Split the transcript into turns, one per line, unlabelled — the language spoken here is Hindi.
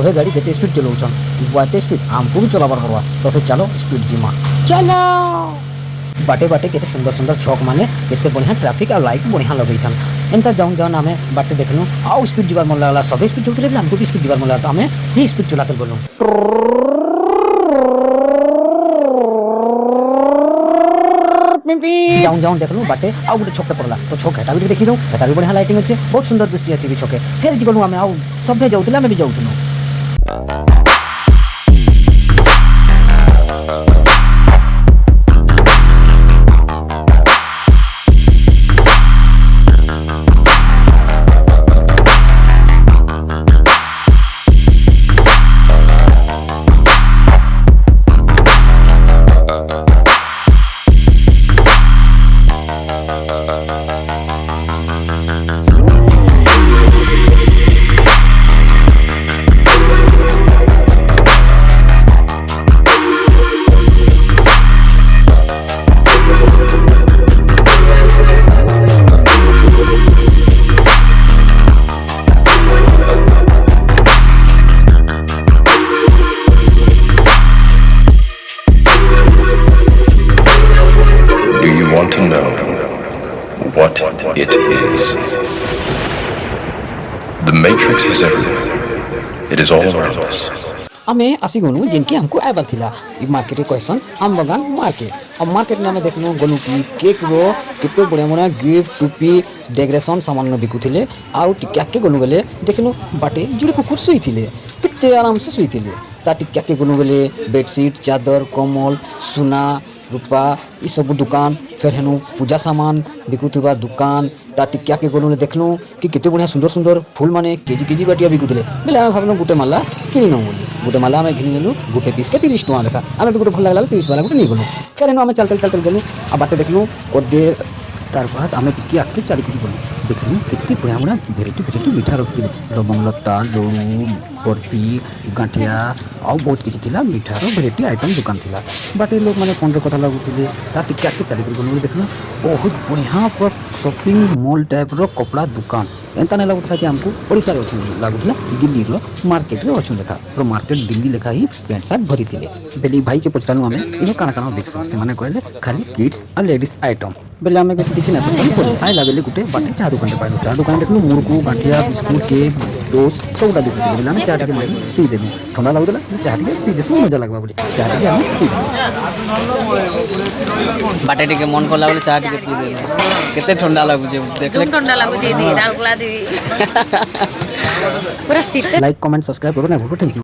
सभी गाड़ी केते स्पीड चलाउछन बाते स्पीड हमको भी चलाबार पड़वा तो फिर चलो स्पीड जिमा चलो बाटे बाटे केते सुंदर सुंदर छक माने केते बढ़िया ट्रैफिक और लाइट बढ़िया लगैछन एंता जाऊन जाऊन आमे बाटे देखनु आउ स्पीड जिबार मन लागला सब स्पीड चलते हमको भी स्पीड जिबार मन लागला हमें ही स्पीड चलाते बोलू जाऊन जाऊन देखलु बाटे आउ गोटे छक पड़ला तो छक हेटा भी देखि दो हेटा भी बढ़िया लाइटिंग अछि बहुत सुंदर दृश्य अछि छके फेर जिगलु हमें आउ सब जाउतले हमें भी जाउतनु
Want to know what it is? The Matrix is everywhere. It is all around us.
हमें आसी गनु जिनके हमको आइबल थिला ई मार्केट क्वेश्चन आम बगान मार्केट अब मार्केट में हमें देखनु गनु की केक रो केते बढ़िया बढ़िया गिफ्ट टोपी डेकोरेशन सामान बिकु थिले आउ टिक्का के गनु बेले देखनु बाटे जुड़े कुकुर सोई थिले कितने आराम से सोई थिले ता टिक्का के गनु बेले बेडशीट चादर कम्बल सुना रूपा ई सब दुकान फिर हेनु पूजा सामान बिकुथुबा दुकान ता टिक्का के गनु देखलु कि केते बढ़िया सुंदर सुंदर फूल माने केजी बाटिया बिकुथले बेले हम भाबनु गुटे माला किनि न बोली गुटे माला हमें घिनि लेलु गुटे पीस के 30 टका लेखा हमें भी गुटे भल लागला 30 वाला गुटे नहीं गनु फिर हेनु हमें चलते गनु आ बाटे देखलु ओदे तार बाद हमें टिक्की आके चाली की बोली देखलु कितनी बढ़िया बढ़िया वेराइटी मीठा रखिथिले लवंग लता लडू बर्फी गांठिया आउ बहुत किछि थिला मीठार वेराइटी आइटम दुकान थिला बाटे लोग माने फोन रे कथा लागुथिले ता टिक्की आके चाली की बोली देखलु बहुत बढ़िया पर शॉपिंग मॉल टाइप रो कपड़ा दुकान एंता नहीं लगुला कि हमको ओडिसा रे लगुला दिल्ली रो मार्केट रे अच्छु लेखा रो मार्केट दिल्ली लेखा ही पैंट शर्ट भरी थिले बेली भाई के पछरानु हमें इनो काना काना बिक्स से माने कहले खाली किड्स और लेडीज आइटम बेले हमें किछि ना तो हाय लागले गुटे बाटे चाह दुकान पाइलो चाह दुकान देखलु मुरकु गांठिया बिस्कुट केक टोस्ट सब डाली दिले बेले हमें चाह के मारी पी देबे ठंडा लागुला चाह के पी देसु मजा लागबा बोली चाह के हम पी
बाटे टिके मन कोला बोले चाह टिके पी देबे केते ठंडा लागु जे देखले
ठंडा लागु जे दी डालकुला दी पूरा सीट
लाइक कमेंट सब्सक्राइब करो ना भूलो थैंक यू।